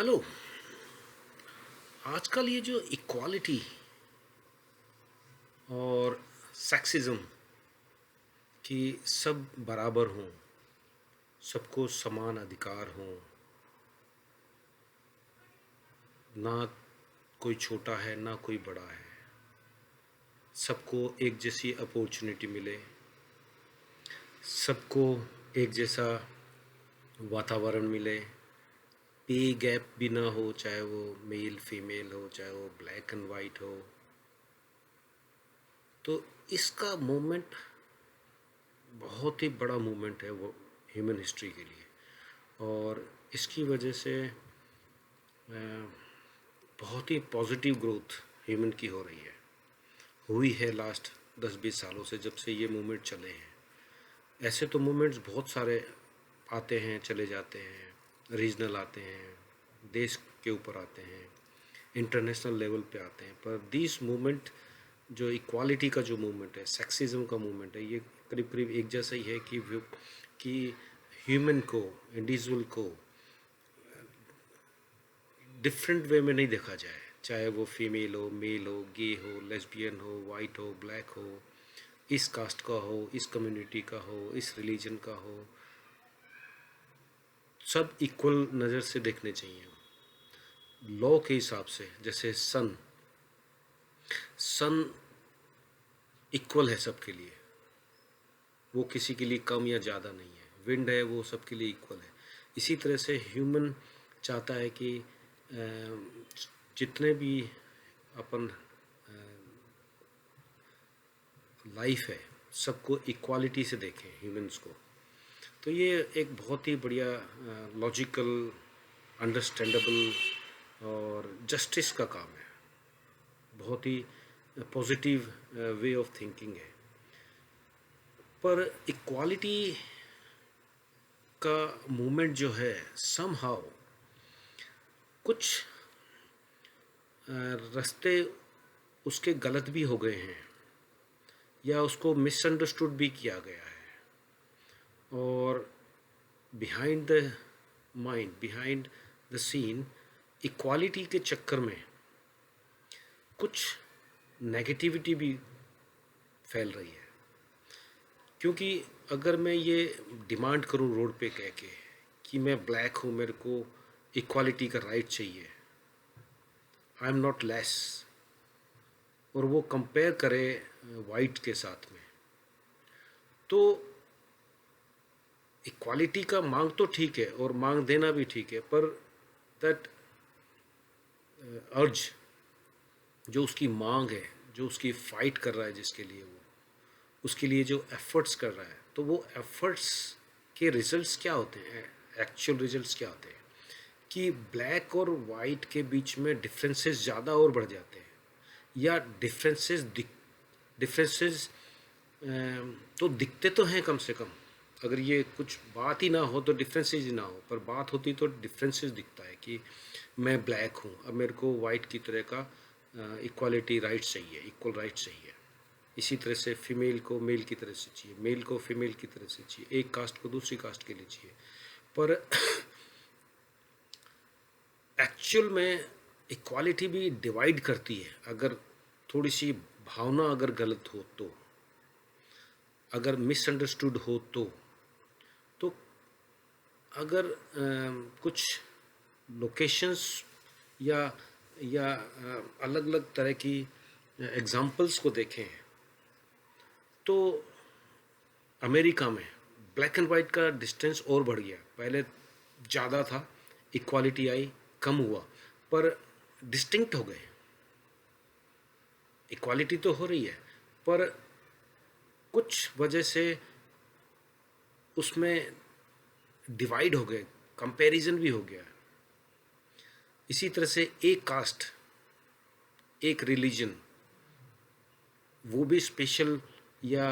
Hello. आजकल ये जो इक्वालिटी और सेक्सिज्म कि सब बराबर हों, सबको समान अधिकार हों, ना कोई छोटा है ना कोई बड़ा है, सबको एक जैसी अपॉर्चुनिटी मिले, सबको एक जैसा वातावरण मिले, पे गैप भी ना हो, चाहे वो मेल फीमेल हो, चाहे वो ब्लैक एंड वाइट हो। तो इसका मूवमेंट बहुत ही बड़ा मूवमेंट है वो ह्यूमन हिस्ट्री के लिए। और इसकी वजह से बहुत ही पॉजिटिव ग्रोथ ह्यूमन की हो रही है, हुई है लास्ट 10-20 सालों से, जब से ये मूवमेंट चले हैं। ऐसे तो मूवमेंट्स बहुत सारे आते हैं चले जाते हैं, रीजनल आते हैं, देश के ऊपर आते हैं, इंटरनेशनल लेवल पे आते हैं, पर दिस मूवमेंट जो इक्वालिटी का जो मूवमेंट है, सेक्सिज्म का मूवमेंट है, ये करीब करीब एक जैसा ही है कि ह्यूमन को, इंडिविजुअल को डिफरेंट वे में नहीं देखा जाए, चाहे वो फीमेल हो, मेल हो, गे हो, लेस्बियन हो, वाइट हो, ब्लैक हो, इस कास्ट का हो, इस कम्युनिटी का हो, इस रिलीजन का हो, सब इक्वल नज़र से देखने चाहिए लॉ के हिसाब से। जैसे सन सन इक्वल है सबके लिए, वो किसी के लिए कम या ज़्यादा नहीं है। विंड है, वो सबके लिए इक्वल है। इसी तरह से ह्यूमन चाहता है कि जितने भी अपन लाइफ है, सबको इक्वालिटी से देखें ह्यूमंस को। तो ये एक बहुत ही बढ़िया लॉजिकल, अंडरस्टैंडेबल और जस्टिस का काम है। बहुत ही पॉजिटिव वे ऑफ थिंकिंग है। पर इक्वालिटी का मूवमेंट जो है, समहाउ कुछ रास्ते उसके गलत भी हो गए हैं, या उसको मिसअंडरस्टूड भी किया गया है। और behind the mind, behind the scene, equality के चक्कर में कुछ नेगेटिविटी भी फैल रही है। क्योंकि अगर मैं ये डिमांड करूं रोड पे कह के कि मैं ब्लैक हूं, मेरे को इक्वालिटी का राइट चाहिए, आई एम नॉट लेस, और वो कंपेयर करे वाइट के साथ में, तो इक्वालिटी का मांग तो ठीक है और मांग देना भी ठीक है, पर दैट अर्ज, जो उसकी मांग है, जो उसकी फाइट कर रहा है, जिसके लिए वो, उसके लिए जो एफर्ट्स कर रहा है, तो वो एफर्ट्स के रिजल्ट्स क्या होते हैं, एक्चुअल रिजल्ट्स क्या होते हैं कि ब्लैक और वाइट के बीच में डिफरेंसेस ज़्यादा और बढ़ जाते हैं, या डिफरेंसेस तो दिखते तो हैं कम से कम। अगर ये कुछ बात ही ना हो तो डिफरेंसेस ही ना हो, पर बात होती तो डिफरेंसेस दिखता है कि मैं ब्लैक हूँ, अब मेरे को वाइट की तरह का इक्वालिटी राइट्स चाहिए, इक्वल राइट्स चाहिए। इसी तरह से फीमेल को मेल की तरह से चाहिए, मेल को फीमेल की तरह से चाहिए, एक कास्ट को दूसरी कास्ट के लिए चाहिए। पर एक्चुअल में इक्वालिटी भी डिवाइड करती है, अगर थोड़ी सी भावना अगर गलत हो तो, अगर मिसअंडरस्टूड हो तो अगर कुछ लोकेशंस या अलग अलग तरह की एग्जाम्पल्स को देखें, तो अमेरिका में ब्लैक एंड वाइट का डिस्टेंस और बढ़ गया। पहले ज़्यादा था, इक्वालिटी आई, कम हुआ, पर डिस्टिंक्ट हो गए। इक्वालिटी तो हो रही है, पर कुछ वजह से उसमें डिवाइड हो गए, कंपैरिजन भी हो गया। इसी तरह से एक कास्ट, एक रिलीजन, वो भी स्पेशल या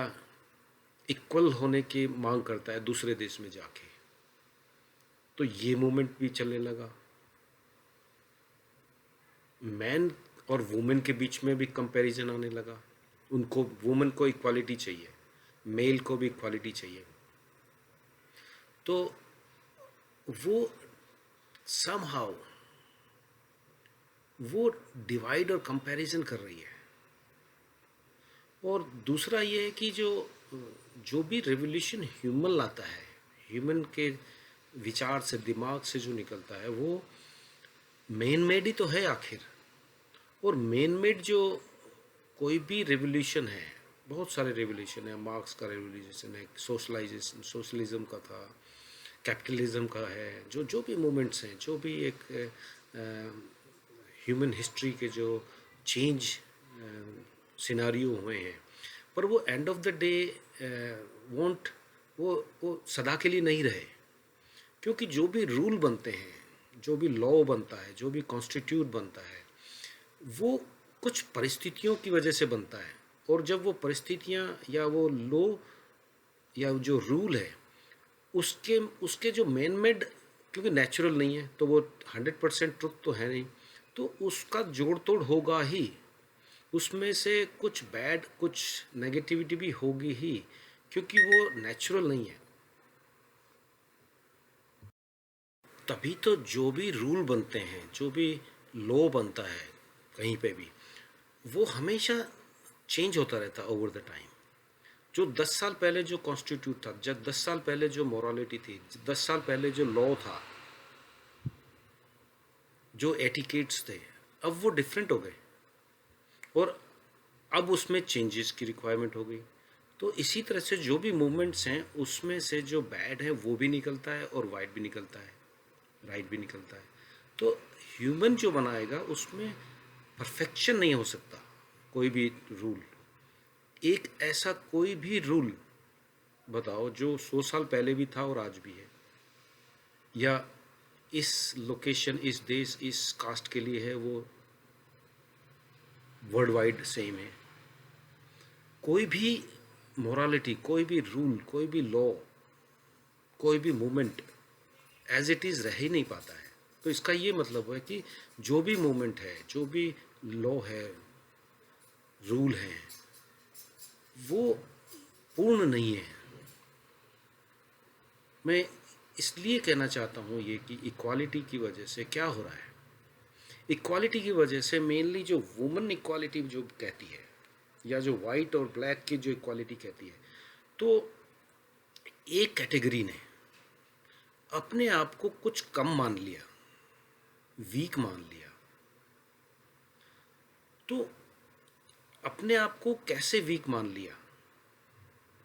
इक्वल होने की मांग करता है दूसरे देश में जाके, तो ये मूवमेंट भी चलने लगा। मैन और वुमेन के बीच में भी कंपैरिजन आने लगा। उनको, वुमेन को इक्वालिटी चाहिए, मेल को भी इक्वालिटी चाहिए। तो वो समहाउ वो डिवाइड और कंपैरिजन कर रही है। और दूसरा ये है कि जो जो भी रेवोल्यूशन ह्यूमन लाता है, ह्यूमन के विचार से, दिमाग से जो निकलता है, वो मैन मेड ही तो है आखिर। और मैन मेड जो कोई भी रेवोल्यूशन है, बहुत सारे रेवोल्यूशन है, मार्क्स का रेवोल्यूशन है, सोशलाइजेशन, सोशलिज्म का था, कैपिटलिज्म का है, जो जो भी मूवमेंट्स हैं, जो भी एक ह्यूमन हिस्ट्री के जो चेंज सिनारियो हुए हैं, पर वो end of the day want वो सदा के लिए नहीं रहे। क्योंकि जो भी रूल बनते हैं, जो भी लॉ बनता है, जो भी कॉन्स्टिट्यूट बनता है, वो कुछ परिस्थितियों की वजह से बनता है। और जब वो परिस्थितियाँ या वो लॉ या जो रूल है, उसके उसके जो मैन मेड, क्योंकि नेचुरल नहीं है तो वो 100% ट्रुथ तो है नहीं, तो उसका जोड़ तोड़ होगा ही, उसमें से कुछ बैड, कुछ नेगेटिविटी भी होगी ही, क्योंकि वो नेचुरल नहीं है। तभी तो जो भी रूल बनते हैं, जो भी लॉ बनता है कहीं पे भी, वो हमेशा चेंज होता रहता है ओवर द टाइम। जो 10 साल पहले जो कॉन्स्टिट्यूट था, जब 10 साल पहले जो मॉरलिटी थी, 10 साल पहले जो लॉ था, जो एटिकेट्स थे, अब वो डिफरेंट हो गए और अब उसमें चेंजेस की रिक्वायरमेंट हो गई। तो इसी तरह से जो भी मूवमेंट्स हैं, उसमें से जो बैड है वो भी निकलता है और वाइट भी निकलता है, राइट भी निकलता है। तो ह्यूमन जो बनाएगा उसमें परफेक्शन नहीं हो सकता कोई भी रूल। एक ऐसा कोई भी रूल बताओ जो 100 साल पहले भी था और आज भी है, या इस लोकेशन, इस देश, इस कास्ट के लिए है, वो वर्ल्ड वाइड सेम है। कोई भी मोरालिटी, कोई भी रूल, कोई भी लॉ, कोई भी मूवमेंट एज इट इज़ रह ही नहीं पाता है। तो इसका ये मतलब है कि जो भी मूवमेंट है, जो भी लॉ है, रूल है, वो पूर्ण नहीं है। मैं इसलिए कहना चाहता हूँ ये कि इक्वालिटी की वजह से क्या हो रहा है, इक्वालिटी की वजह से मेनली जो वुमन इक्वालिटी जो कहती है, या जो वाइट और ब्लैक की जो इक्वालिटी कहती है, तो एक कैटेगरी ने अपने आप को कुछ कम मान लिया, वीक मान लिया। तो अपने आप को कैसे वीक मान लिया,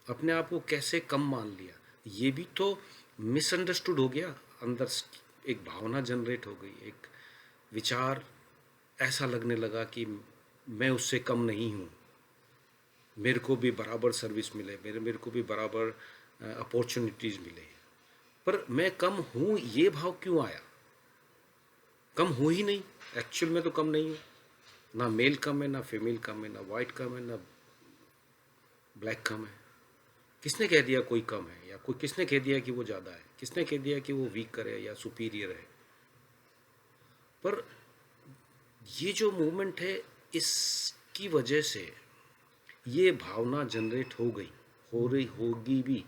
अपने आप को कैसे कम मान लिया, ये भी तो मिसअंडरस्टूड हो गया। अंदर एक भावना जनरेट हो गई, एक विचार ऐसा लगने लगा कि मैं उससे कम नहीं हूँ, मेरे को भी बराबर सर्विस मिले, मेरे को भी बराबर अपॉर्चुनिटीज़ मिले। पर मैं कम हूँ, ये भाव क्यों आया? कम हूँ ही नहीं, एक्चुअल में तो कम नहीं हूँ। ना मेल कम है, ना फीमेल कम है, ना वाइट कम है, ना ब्लैक कम है। किसने कह दिया कोई कम है, या कोई किसने कह दिया कि वो ज़्यादा है? किसने कह दिया कि वो वीक है या सुपीरियर है? पर ये जो मूवमेंट है, इसकी वजह से ये भावना जनरेट हो गई, हो रही होगी भी।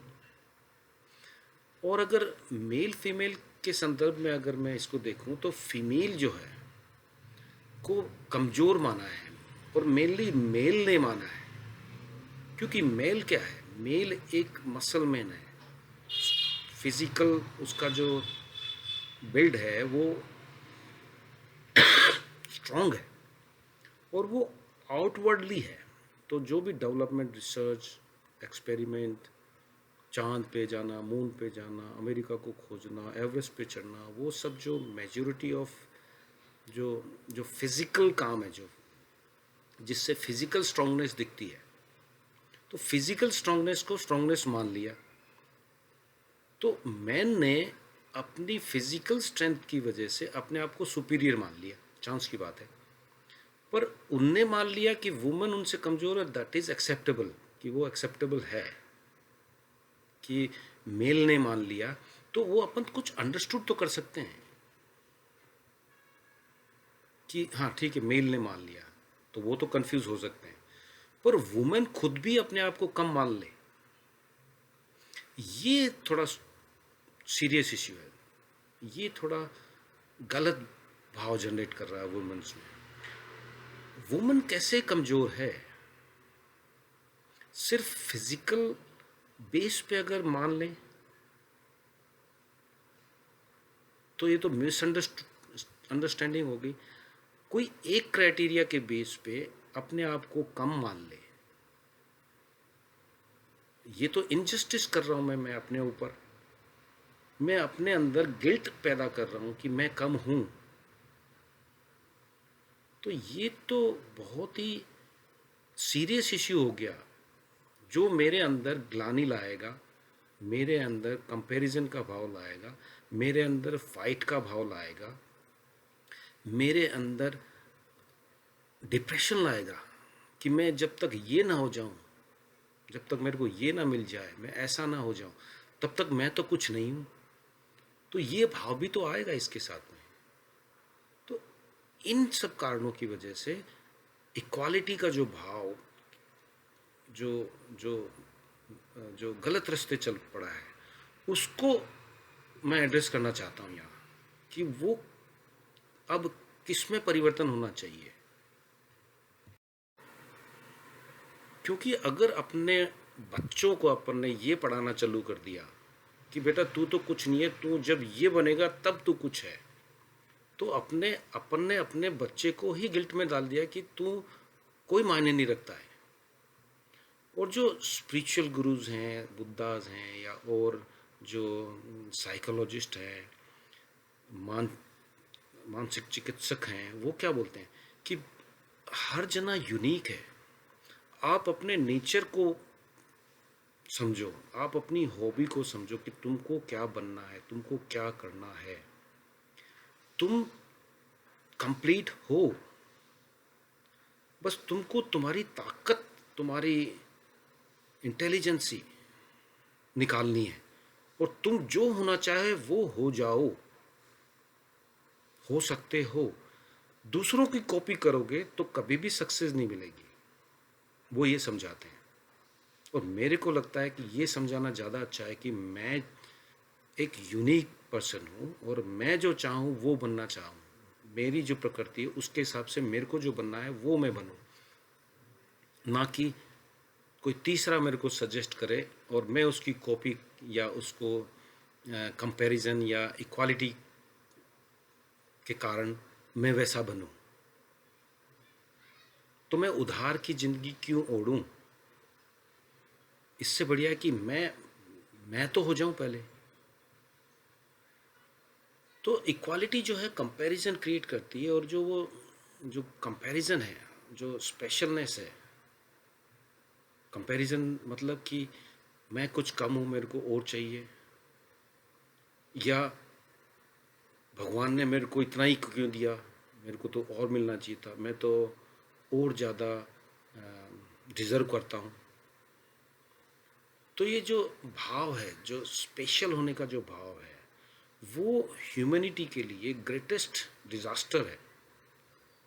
और अगर मेल फीमेल के संदर्भ में अगर मैं इसको देखूं, तो फीमेल जो है को कमज़ोर माना है और मेनली मेल ने माना है। क्योंकि मेल क्या है? मेल एक मसल मैन है, फिजिकल उसका जो बिल्ड है वो स्ट्रांग है और वो आउटवर्डली है। तो जो भी डेवलपमेंट, रिसर्च, एक्सपेरिमेंट, चांद पे जाना, मून पे जाना, अमेरिका को खोजना, एवरेस्ट पे चढ़ना, वो सब जो मेजॉरिटी ऑफ जो जो फिज़िकल काम है, जो जिससे फिज़िकल स्ट्रांगनेस दिखती है, तो फिज़िकल स्ट्रांगनेस को स्ट्रांगनेस मान लिया। तो मैन ने अपनी फिज़िकल स्ट्रेंथ की वजह से अपने आप को सुपीरियर मान लिया, चांस की बात है। पर उनने मान लिया कि वुमन उनसे कमज़ोर है, दैट इज़ एक्सेप्टेबल, कि वो एक्सेप्टेबल है, कि मेल ने मान लिया, तो वो अपन कुछ अंडरस्टूड तो कर सकते हैं कि हाँ ठीक है, मेल ने मान लिया, तो वो तो कंफ्यूज हो सकते हैं। पर वुमेन खुद भी अपने आप को कम मान ले, ये थोड़ा सीरियस इश्यू है। ये थोड़ा गलत भाव जनरेट कर रहा है वुमेन्स में। वुमन कैसे कमज़ोर है? सिर्फ फिजिकल बेस पे अगर मान लें तो ये तो अंडरस्टैंडिंग होगी। कोई एक क्राइटेरिया के बेस पे अपने आप को कम मान ले, ये तो इनजस्टिस कर रहा हूं मैं अपने ऊपर। मैं अपने अंदर गिल्ट पैदा कर रहा हूं कि मैं कम हूं। तो ये तो बहुत ही सीरियस इश्यू हो गया, जो मेरे अंदर ग्लानि लाएगा, मेरे अंदर कंपैरिजन का भाव लाएगा, मेरे अंदर फाइट का भाव लाएगा, मेरे अंदर डिप्रेशन लाएगा कि मैं जब तक ये ना हो जाऊं, जब तक मेरे को ये ना मिल जाए, मैं ऐसा ना हो जाऊं, तब तक मैं तो कुछ नहीं हूं। तो ये भाव भी तो आएगा इसके साथ में। तो इन सब कारणों की वजह से इक्वालिटी का जो भाव जो जो जो गलत रास्ते चल पड़ा है, उसको मैं एड्रेस करना चाहता हूं यहाँ, कि वो अब किस में परिवर्तन होना चाहिए। क्योंकि अगर अपने बच्चों को अपन ने ये पढ़ाना चालू कर दिया कि बेटा तू तो कुछ नहीं है, तू जब ये बनेगा तब तू कुछ है, तो अपन ने अपने बच्चे को ही गिल्ट में डाल दिया कि तू कोई मायने नहीं रखता है। और जो स्पिरिचुअल गुरुज हैं, बुद्धाज हैं, या और जो साइकोलॉजिस्ट हैं, मानसिक चिकित्सक हैं, वो क्या बोलते हैं कि हर जना यूनिक है। आप अपने नेचर को समझो, आप अपनी हॉबी को समझो कि तुमको क्या बनना है, तुमको क्या करना है। तुम कंप्लीट हो, बस तुमको तुम्हारी ताकत, तुम्हारी इंटेलिजेंसी निकालनी है, और तुम जो होना चाहे वो हो जाओ। हो सकते हो। दूसरों की कॉपी करोगे तो कभी भी सक्सेस नहीं मिलेगी, वो ये समझाते हैं। और मेरे को लगता है कि ये समझाना ज़्यादा अच्छा है कि मैं एक यूनिक पर्सन हूँ, और मैं जो चाहूँ वो बनना चाहूँ। मेरी जो प्रकृति है उसके हिसाब से मेरे को जो बनना है वो मैं बनूँ, ना कि कोई तीसरा मेरे को सजेस्ट करे और मैं उसकी कॉपी या उसको कंपैरिजन या इक्वालिटी के कारण मैं वैसा बनूं। तो मैं उधार की ज़िंदगी क्यों ओढ़ूं? इससे बढ़िया है कि मैं तो हो जाऊं पहले। तो इक्वालिटी जो है कंपैरिजन क्रिएट करती है, और जो कंपैरिजन है, जो स्पेशलनेस है, कंपैरिजन मतलब कि मैं कुछ कम हूँ, मेरे को और चाहिए, या भगवान ने मेरे को इतना ही क्यों दिया, मेरे को तो और मिलना चाहिए था, मैं तो और ज़्यादा डिज़र्व करता हूँ। तो ये जो भाव है, जो स्पेशल होने का जो भाव है, वो ह्यूमैनिटी के लिए ग्रेटेस्ट डिज़ास्टर है।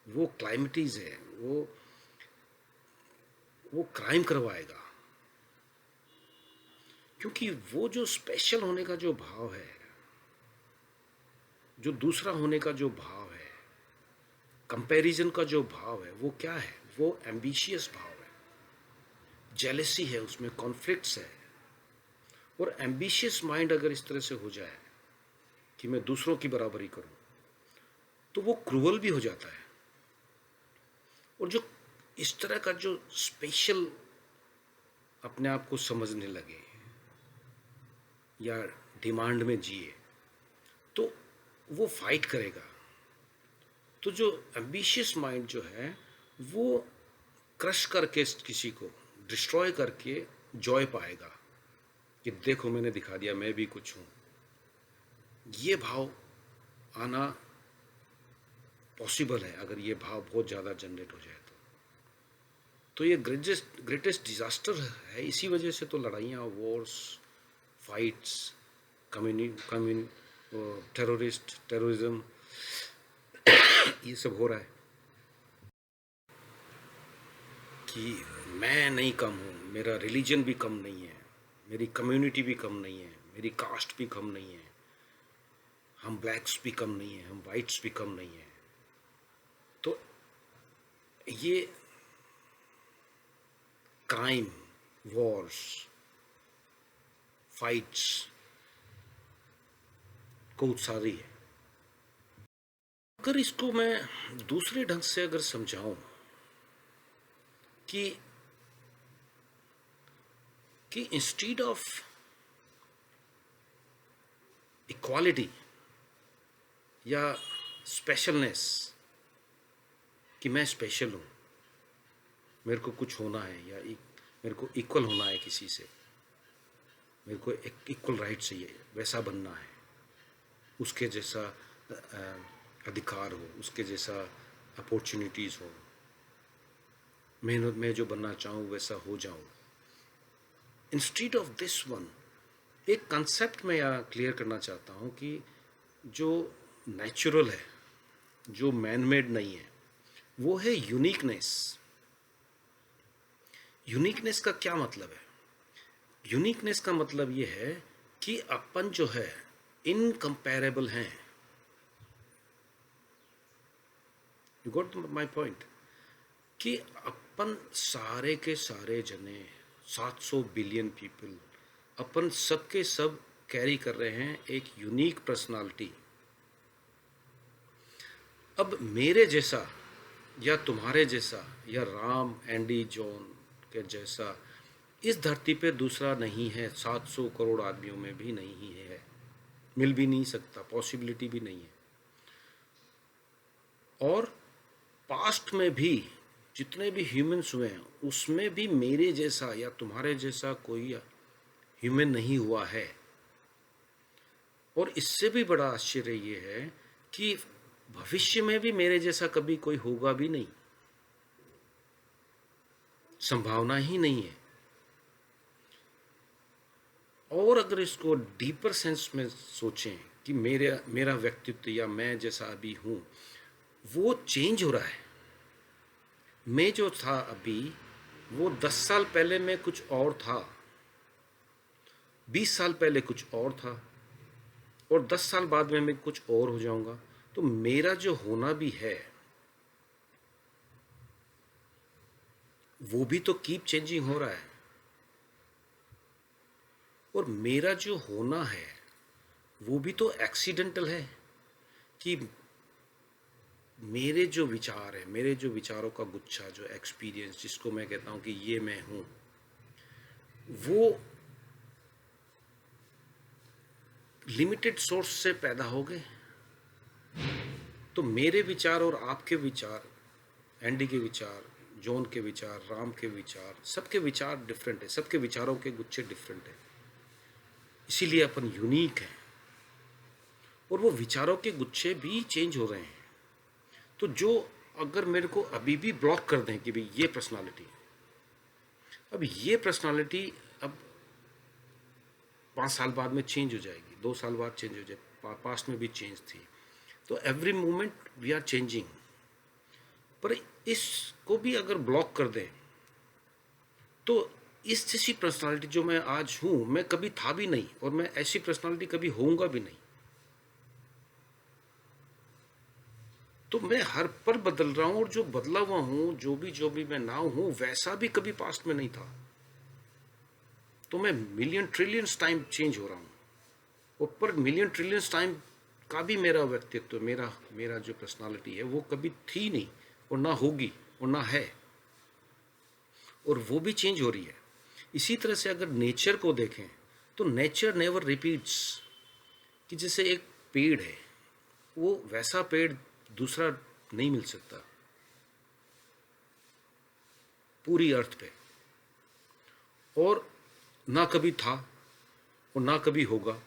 वो क्लाइमेटीज़ है, वो क्राइम करवाएगा। क्योंकि वो जो स्पेशल होने का जो भाव है, जो दूसरा होने का जो भाव है, कंपैरिजन का जो भाव है, वो क्या है? वो एम्बिशियस भाव है, जेलेसी है, उसमें कॉन्फ्लिक्ट्स है। और एम्बिशियस माइंड अगर इस तरह से हो जाए कि मैं दूसरों की बराबरी करूं, तो वो क्रूअल भी हो जाता है। और जो इस तरह का जो स्पेशल अपने आप को समझने लगे या डिमांड में जिए, तो वो फाइट करेगा। तो जो एम्बिशियस माइंड जो है, वो क्रश करके किसी को डिस्ट्रॉय करके जॉय पाएगा कि देखो मैंने दिखा दिया मैं भी कुछ हूं। ये भाव आना पॉसिबल है अगर ये भाव बहुत ज़्यादा जनरेट हो जाए तो ये ग्रेटेस्ट डिजास्टर है। इसी वजह से तो लड़ाइयाँ, वॉर्स, फाइट्स, टेररिज्म, ये सब हो रहा है कि मैं नहीं कम हूँ, मेरा रिलीजन भी कम नहीं है, मेरी कम्युनिटी भी कम नहीं है, मेरी कास्ट भी कम नहीं है, हम ब्लैक्स भी कम नहीं है, हम वाइट्स भी कम नहीं है। तो ये क्राइम, वॉर्स, फाइट्स को उत्साही है। अगर इसको मैं दूसरे ढंग से अगर समझाऊं कि इंस्टीड ऑफ इक्वालिटी या स्पेशलनेस, कि मैं स्पेशल हूं, मेरे को कुछ होना है या मेरे को इक्वल होना है किसी से, मेरे को एक इक्वल राइट चाहिए, वैसा बनना है, उसके जैसा अधिकार हो, उसके जैसा अपॉर्चुनिटीज़ हो, मेहनत में जो बनना चाहूँ वैसा हो जाऊँ। इंस्टीड ऑफ दिस वन, एक कंसेप्ट मैं यहाँ क्लियर करना चाहता हूँ कि जो नेचुरल है, जो मैन मेड नहीं है, वो है यूनिकनेस। यूनिकनेस का क्या मतलब है? यूनिकनेस का मतलब ये है कि अपन जो है इनकम्पेरेबल हैं। You got my point? कि अपन सारे के सारे जने 700 बिलियन पीपल, अपन सबके सब कैरी कर रहे हैं एक यूनिक पर्सनालिटी। अब मेरे जैसा या तुम्हारे जैसा या राम, एंडी, जॉन के जैसा इस धरती पे दूसरा नहीं है, 700 करोड़ आदमियों में भी नहीं है, मिल भी नहीं सकता, पॉसिबिलिटी भी नहीं है। और पास्ट में भी जितने भी ह्यूमंस हुए हैं उसमें भी मेरे जैसा या तुम्हारे जैसा कोई ह्यूमन नहीं हुआ है। और इससे भी बड़ा आश्चर्य ये है कि भविष्य में भी मेरे जैसा कभी कोई होगा भी नहीं, संभावना ही नहीं है। और अगर इसको डीपर सेंस में सोचें कि मेरा व्यक्तित्व या मैं जैसा अभी हूँ वो चेंज हो रहा है। मैं जो था अभी वो 10 साल पहले मैं कुछ और था, 20 साल पहले कुछ और था, और 10 साल बाद में मैं कुछ और हो जाऊंगा। तो मेरा जो होना भी है वो भी तो कीप चेंजिंग हो रहा है। और मेरा जो होना है वो भी तो एक्सीडेंटल है कि मेरे जो विचार है, मेरे जो विचारों का गुच्छा, जो एक्सपीरियंस, जिसको मैं कहता हूं कि ये मैं हूं, वो लिमिटेड सोर्स से पैदा हो गए। तो मेरे विचार और आपके विचार, एंडी के विचार, जॉन के विचार, राम के विचार, सबके विचार डिफरेंट है, सबके विचारों के गुच्छे डिफरेंट है, इसीलिए अपन यूनिक हैं। और वो विचारों के गुच्छे भी चेंज हो रहे हैं। तो जो अगर मेरे को अभी भी ब्लॉक कर दें कि भाई ये पर्सनालिटी, अब ये पर्सनालिटी अब 5 साल बाद में चेंज हो जाएगी, 2 साल बाद चेंज हो जाए, पास्ट में भी चेंज थी। तो every moment we are changing. पर इसको भी अगर ब्लॉक कर दें तो इस जैसी पर्सनालिटी जो मैं आज हूं, मैं कभी था भी नहीं, और मैं ऐसी पर्सनालिटी कभी होऊंगा भी नहीं। तो मैं हर पल बदल रहा हूं, और जो बदला हुआ हूं, जो भी मैं नाउ हूं, वैसा भी कभी पास्ट में नहीं था। तो मैं मिलियन ट्रिलियंस टाइम चेंज हो रहा हूं। और पर मिलियन ट्रिलियंस टाइम का भी मेरा व्यक्तित्व, मेरा जो पर्सनालिटी है वो कभी थी नहीं, और ना होगी, और ना है, और वो भी चेंज हो रही है। इसी तरह से अगर नेचर को देखें तो नेचर नेवर रिपीट्स। कि जैसे एक पेड़ है, वो वैसा पेड़ दूसरा नहीं मिल सकता पूरी अर्थ पे, और ना कभी था और ना कभी होगा।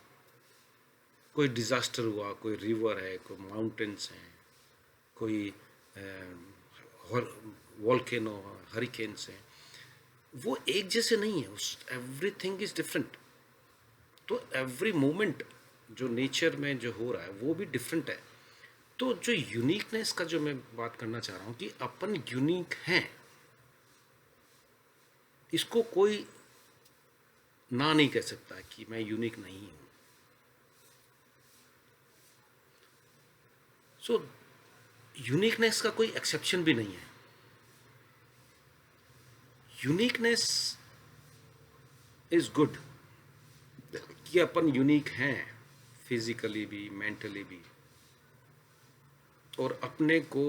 कोई डिजास्टर हुआ, कोई रिवर है, कोई माउंटेन्स हैं, कोई वॉल्केनो, हरिकेन्स हैं, वो एक जैसे नहीं है, उस एवरीथिंग इज डिफरेंट। तो एवरी मोमेंट जो नेचर में जो हो रहा है वो भी डिफरेंट है। तो जो यूनिकनेस का जो मैं बात करना चाह रहा हूं कि अपन यूनिक हैं, इसको कोई ना नहीं कह सकता कि मैं यूनिक नहीं हूं। सो यूनिकनेस का कोई एक्सेप्शन भी नहीं है। यूनिकनेस इज गुड, कि अपन यूनिक हैं, फिजिकली भी, मेंटली भी, और अपने को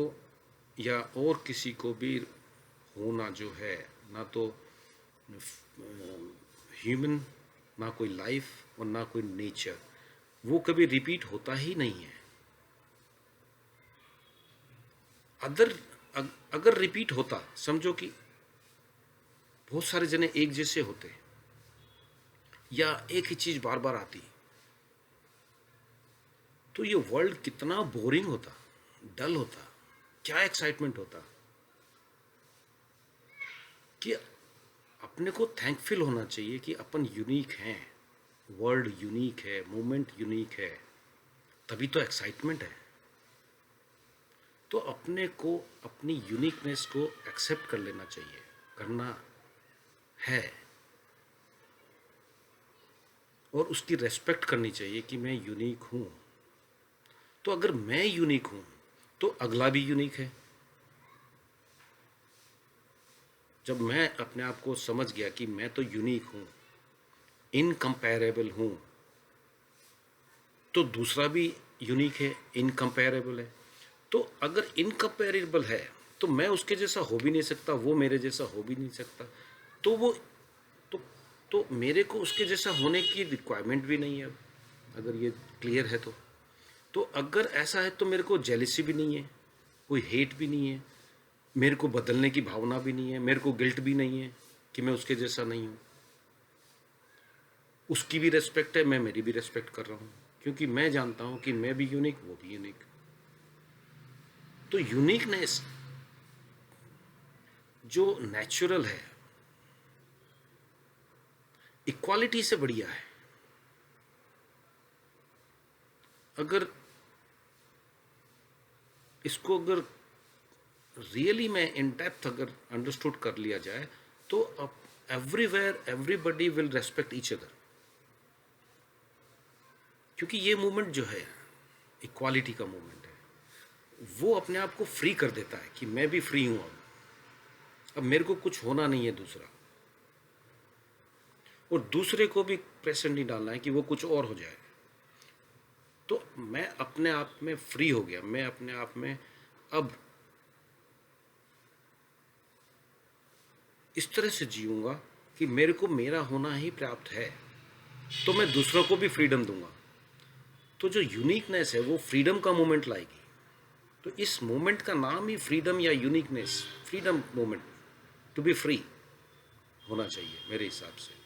या और किसी को भी होना जो है, ना तो ह्यूमन, ना कोई लाइफ और ना कोई नेचर, वो कभी रिपीट होता ही नहीं है। अगर अगर रिपीट होता, समझो कि बहुत सारे जने एक जैसे होते या एक ही चीज बार बार आती, तो ये वर्ल्ड कितना बोरिंग होता, डल होता, क्या एक्साइटमेंट होता। कि अपने को थैंकफुल होना चाहिए कि अपन यूनिक हैं, वर्ल्ड यूनिक है, मोमेंट यूनिक है, तभी तो एक्साइटमेंट है। तो अपने को अपनी यूनिकनेस को एक्सेप्ट कर लेना चाहिए, करना है, और उसकी रेस्पेक्ट करनी चाहिए कि मैं यूनिक हूं। तो अगर मैं यूनिक हूं तो अगला भी यूनिक है। जब मैं अपने आप को समझ गया कि मैं तो यूनिक हूं, इनकम्पेरेबल हूं, तो दूसरा भी यूनिक है, इनकम्पेरेबल है। तो अगर इनकम्पेरेबल है तो मैं उसके जैसा हो भी नहीं सकता, वो मेरे जैसा हो भी नहीं सकता। तो वो तो तो मेरे को उसके जैसा होने की रिक्वायरमेंट भी नहीं है। अगर ये क्लियर है तो अगर ऐसा है तो मेरे को जेलिसी भी नहीं है, कोई हेट भी नहीं है, मेरे को बदलने की भावना भी नहीं है, मेरे को गिल्ट भी नहीं है कि मैं उसके जैसा नहीं हूँ। उसकी भी रेस्पेक्ट है, मैं मेरी भी रेस्पेक्ट कर रहा हूँ, क्योंकि मैं जानता हूँ कि मैं भी यूनिक, वो भी यूनिक। तो यूनिकनेस जो नेचुरल है, इक्वालिटी से बढ़िया है। अगर इसको अगर रियली में इन डेप्थ अगर अंडरस्टूड कर लिया जाए, तो अब everywhere everybody will respect each other. क्योंकि ये मूवमेंट जो है, इक्वालिटी का मूवमेंट है, वो अपने आप को फ्री कर देता है कि मैं भी फ्री हूं। अब मेरे को कुछ होना नहीं है दूसरा, और दूसरे को भी प्रेशर नहीं डालना है कि वो कुछ और हो जाए। तो मैं अपने आप में फ्री हो गया, मैं अपने आप में अब इस तरह से जीऊंगा कि मेरे को मेरा होना ही पर्याप्त है, तो मैं दूसरों को भी फ्रीडम दूंगा। तो जो यूनिकनेस है वो फ्रीडम का मोमेंट लाएगी। तो इस मोमेंट का नाम ही फ्रीडम या uniqueness, freedom moment, to be free होना चाहिए मेरे हिसाब से।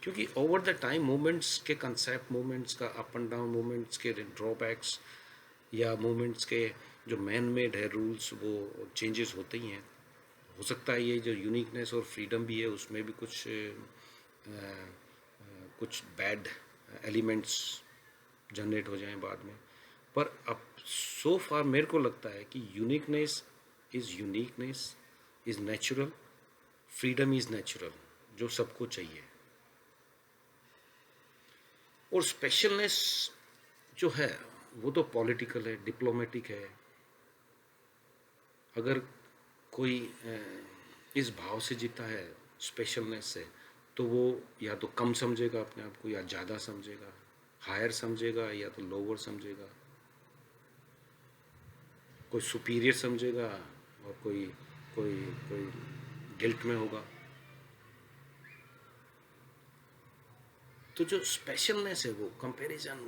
क्योंकि ओवर द टाइम मोमेंट्स के कंसेप्ट, मोमेंट्स का अप एंड डाउन, मोमेंट्स के ड्रॉबैक्स या मोमेंट्स के जो मैन मेड है रूल्स, वो चेंजेस होते ही हैं। हो सकता है ये जो यूनिकनेस और फ्रीडम भी है उसमें भी कुछ बैड एलिमेंट्स जनरेट हो जाएं बाद में। पर अब सो फार मेरे को लगता है कि uniqueness is natural, freedom is natural, जो सबको चाहिए। और स्पेशलनेस जो है वो तो पॉलिटिकल है, डिप्लोमेटिक है। अगर कोई इस भाव से जीता है, स्पेशलनेस से, तो वो या तो कम समझेगा अपने आप को या ज़्यादा समझेगा, हायर समझेगा या तो लोअर समझेगा, कोई सुपीरियर समझेगा और कोई कोई कोई गिल्ट में होगा। तो जो स्पेशलनेस है, वो कंपैरिजन,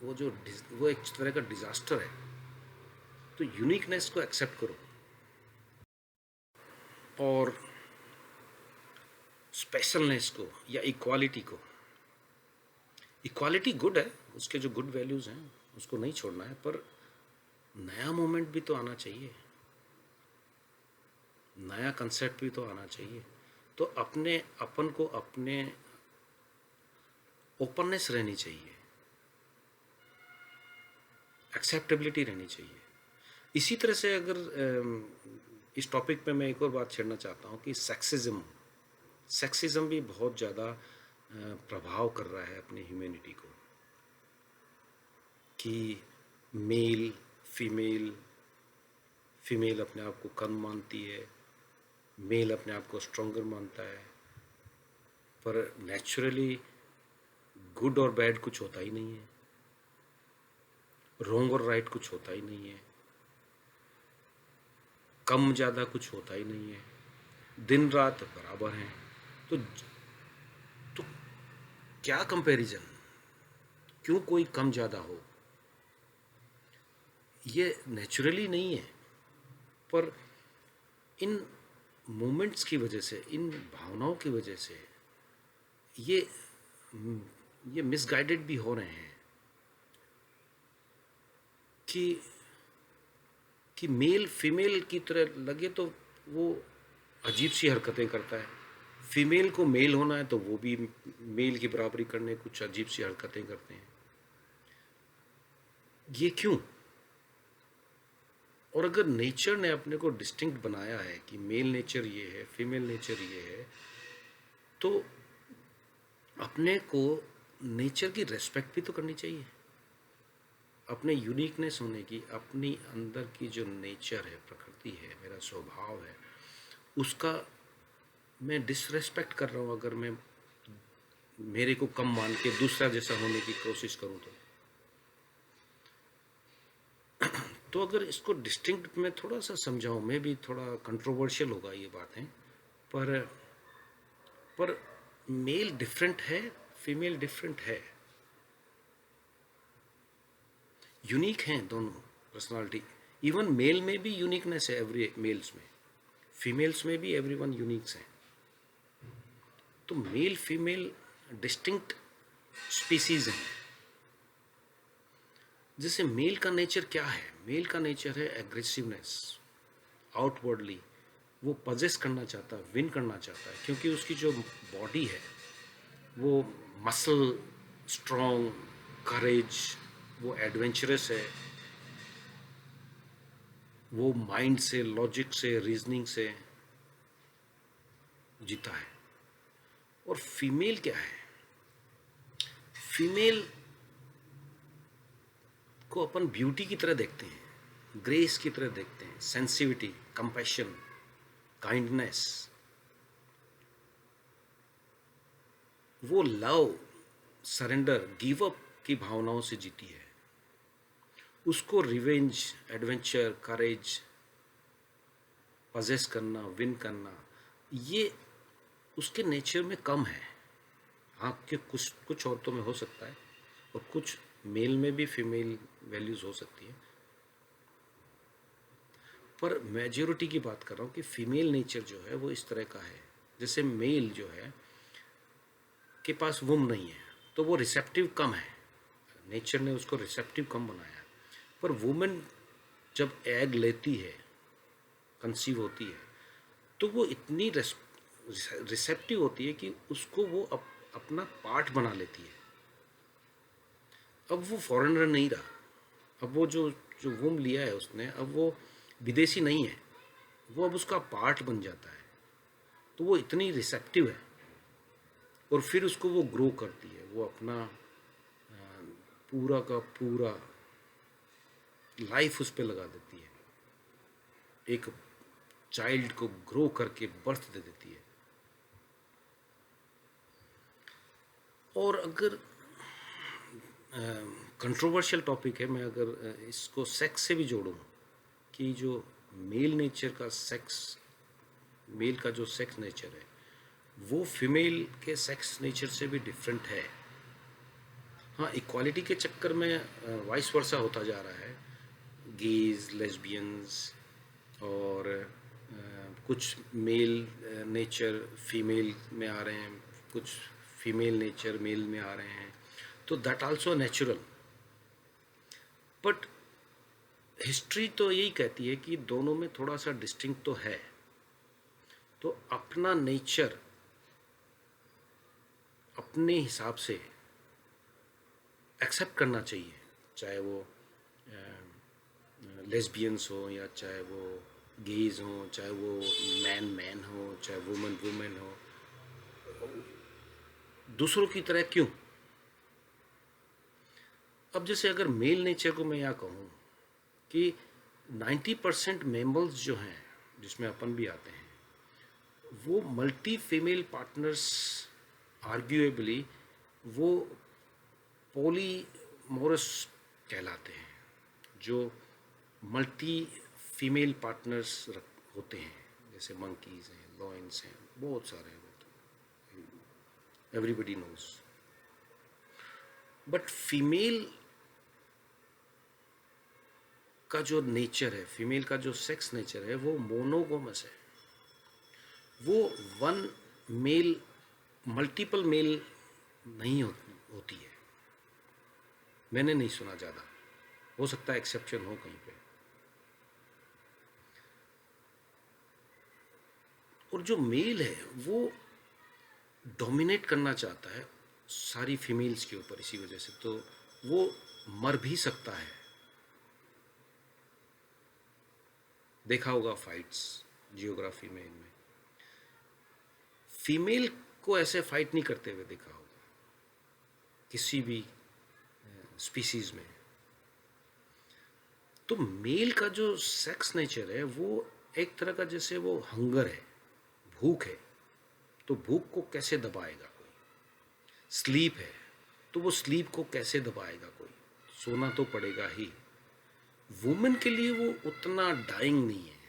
वो एक तरह का डिजास्टर है। तो यूनिकनेस को एक्सेप्ट करो और स्पेशलनेस को या इक्वालिटी को, इक्वालिटी गुड है, उसके जो गुड वैल्यूज़ हैं उसको नहीं छोड़ना है, पर नया मोमेंट भी तो आना चाहिए, नया कंसेप्ट भी तो आना चाहिए। तो अपने अपन को अपने ओपननेस रहनी चाहिए, एक्सेप्टेबिलिटी रहनी चाहिए। इसी तरह से अगर इस टॉपिक पे मैं एक और बात छेड़ना चाहता हूँ कि सेक्सिज्म भी बहुत ज़्यादा प्रभाव कर रहा है अपनी ह्यूमैनिटी को, कि मेल फीमेल, फीमेल अपने आप को कम मानती है, मेल अपने आप को स्ट्रॉन्गर मानता है, पर नेचुरली गुड और बैड कुछ होता ही नहीं है, रॉन्ग और राइट कुछ होता ही नहीं है, कम ज़्यादा कुछ होता ही नहीं है, दिन रात बराबर हैं। तो तो क्या कंपैरिजन, क्यों कोई कम ज़्यादा हो? ये नेचुरली नहीं है, पर इन मोमेंट्स की वजह से, इन भावनाओं की वजह से ये ये मिसगाइडेड भी हो रहे हैं कि मेल फीमेल की तरह लगे तो वो अजीब सी हरकतें करता है, फीमेल को मेल होना है तो वो भी मेल की बराबरी करने कुछ अजीब सी हरकतें करते हैं। ये क्यों? और अगर नेचर ने अपने को डिस्टिंक्ट बनाया है कि मेल नेचर ये है, फीमेल नेचर ये है, तो अपने को नेचर की रेस्पेक्ट भी तो करनी चाहिए। अपने यूनिकनेस होने की, अपनी अंदर की जो नेचर है, प्रकृति है, मेरा स्वभाव है, उसका मैं डिसरेस्पेक्ट कर रहा हूँ अगर मैं मेरे को कम मान के दूसरा जैसा होने की कोशिश करूँ तो अगर इसको डिस्टिंक्ट में थोड़ा सा समझाऊँ, मैं भी थोड़ा कंट्रोवर्शियल होगा ये बातें, पर मेल डिफरेंट है, फीमेल डिफरेंट है, यूनिक हैं दोनों पर्सनालिटी। इवन मेल में भी यूनिकनेस है, एवरी मेल्स में, फीमेल्स में भी एवरीवन यूनिक्स हैं। तो मेल फीमेल डिस्टिंक्ट स्पीसीज हैं। जैसे मेल का नेचर क्या है? मेल का नेचर है एग्रेसिवनेस, आउटवर्डली वो पजेस करना चाहता है, विन करना चाहता है, क्योंकि उसकी जो बॉडी है वो मसल स्ट्रॉन्ग, करेज, वो एडवेंचरस है, वो माइंड से, लॉजिक से, रीजनिंग से जीता है। और फीमेल क्या है? फीमेल को अपन ब्यूटी की तरह देखते हैं, ग्रेस की तरह देखते हैं, सेंसिटिविटी, कंपैशन, काइंडनेस, वो लव, सरेंडर, गिव अप की भावनाओं से जीती है। उसको रिवेंज, एडवेंचर, करेज, पजेस करना, विन करना, ये उसके नेचर में कम है। हाँ, कि कुछ कुछ औरतों में हो सकता है, और कुछ मेल में भी फीमेल वैल्यूज़ हो सकती है, पर मेजॉरिटी की बात कर रहा हूँ कि फीमेल नेचर जो है वो इस तरह का है। जैसे मेल जो है के पास वुम नहीं है, तो वो रिसेप्टिव कम है, नेचर ने उसको रिसेप्टिव कम बनाया है। पर वुमेन जब एग लेती है, कंसीव होती है, तो वो इतनी रिसेप्टिव होती है कि उसको वो अपना पार्ट बना लेती है। अब वो फॉरेनर नहीं रहा, अब वो जो जो वुम लिया है उसने, अब वो विदेशी नहीं है, वो अब उसका पार्ट बन जाता है। तो वो इतनी रिसेप्टिव है, और फिर उसको वो ग्रो करती है, वो अपना पूरा का पूरा लाइफ उस पर लगा देती है, एक चाइल्ड को ग्रो करके बर्थ दे देती है। और अगर कंट्रोवर्शियल टॉपिक है, मैं अगर इसको सेक्स से भी जोड़ूं कि जो मेल नेचर का सेक्स, मेल का जो सेक्स नेचर है वो फीमेल के सेक्स नेचर से भी डिफरेंट है। हाँ, इक्वालिटी के चक्कर में वाइस वर्सा होता जा रहा है, गेज, लेस्बियंस, और कुछ मेल नेचर फीमेल में आ रहे हैं, कुछ फीमेल नेचर मेल में आ रहे हैं, तो that also natural. But history तो यही कहती है कि दोनों में थोड़ा सा डिस्टिंक्ट तो है। तो अपना नेचर अपने हिसाब से एक्सेप्ट करना चाहिए, चाहे वो लेस्बियंस हो, या चाहे वो गेज हो, चाहे वो मैन मैन हो, चाहे वुमेन वुमेन हो, दूसरों की तरह क्यों? अब जैसे अगर मेल नेचर को मैं यहाँ कहूँ कि 90% मेम्बर्स जो हैं, जिसमें अपन भी आते हैं, वो मल्टी फीमेल पार्टनर्स आर्ग्यूएबली वो पॉलीमोरस कहलाते हैं, जो मल्टी फीमेल पार्टनर्स होते हैं, जैसे मंकीज हैं, लॉयंस हैं, बहुत सारे हैं, एवरीबडी नोज। बट फीमेल का जो नेचर है, फीमेल का जो सेक्स नेचर है, वो मोनोगोमस है। वो वन मेल मल्टीपल मेल नहीं होती है। मैंने नहीं सुना ज़्यादा, हो सकता है एक्सेप्शन हो कहीं पे। और जो मेल है वो डोमिनेट करना चाहता है सारी फीमेल्स के ऊपर, इसी वजह से तो वो मर भी सकता है। देखा होगा फाइट्स जियोग्राफी में, इनमें फीमेल को ऐसे फाइट नहीं करते हुए देखा होगा किसी भी स्पीसीज में। तो मेल का जो सेक्स नेचर है वो एक तरह का, जैसे वो हंगर है, भूख है, तो भूख को कैसे दबाएगा कोई। स्लीप है, तो वो स्लीप को कैसे दबाएगा कोई, सोना तो पड़ेगा ही। वुमेन के लिए वो उतना डाइंग नहीं है,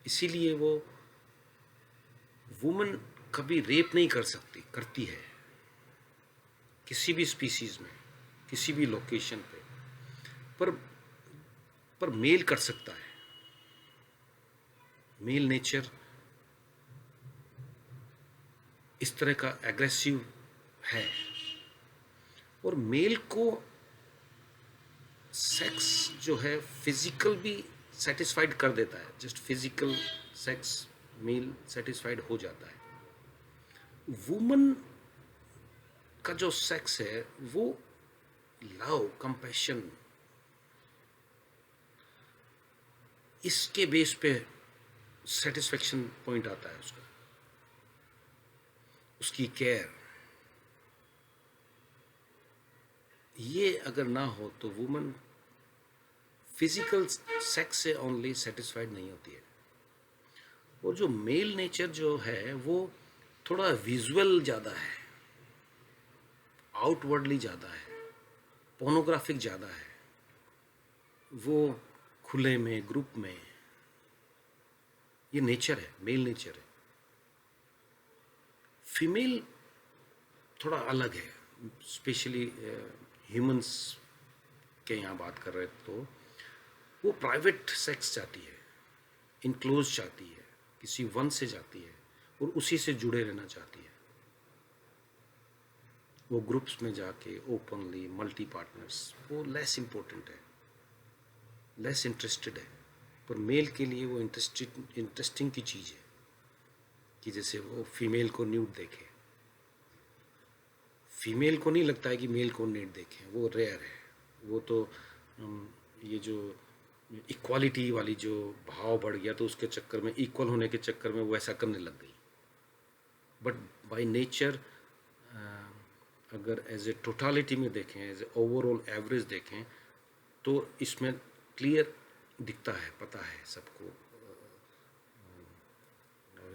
इसीलिए वो वुमेन कभी रेप नहीं कर सकती, करती है किसी भी स्पीसीज में, किसी भी लोकेशन पे, पर मेल कर सकता है। मेल नेचर इस तरह का एग्रेसिव है। और मेल को सेक्स जो है फिजिकल भी सेटिस्फाइड कर देता है, just physical sex mail satisfied हो जाता है। वुमन का जो सेक्स है वो लव, कंपैशन, इसके बेस पे सेटिस्फेक्शन पॉइंट आता है उसका, उसकी केयर। ये अगर ना हो तो वुमन फिजिकल सेक्स से ओनली सेटिस्फाइड नहीं होती है। और जो मेल नेचर जो है वो थोड़ा विजुअल ज़्यादा है, आउटवर्डली ज़्यादा है, पोर्नोग्राफिक ज़्यादा है, वो खुले में, ग्रुप में, ये नेचर है, मेल नेचर है। फीमेल थोड़ा अलग है, स्पेशली ह्यूमंस के यहाँ बात कर रहे तो वो प्राइवेट सेक्स चाहती है, इनक्लोज चाहती है, किसी वन से जाती है और उसी से जुड़े रहना चाहती है। वो ग्रुप्स में जाके ओपनली मल्टी पार्टनर्स, वो लेस इम्पोर्टेंट है, लेस इंटरेस्टेड है। पर मेल के लिए वो इंटरेस्टिंग की चीज़ है कि जैसे वो फीमेल को न्यूड देखे। फीमेल को नहीं लगता है कि मेल को न्यूड देखें, वो रेयर है। वो तो ये जो इक्वालिटी वाली जो भाव बढ़ गया तो उसके चक्कर में, इक्वल होने के चक्कर में वो ऐसा करने लग गई। बट बाय नेचर अगर एज ए टोटालिटी में देखें, एज ए ओवरऑल एवरेज देखें, तो इसमें क्लियर दिखता है, पता है सबको,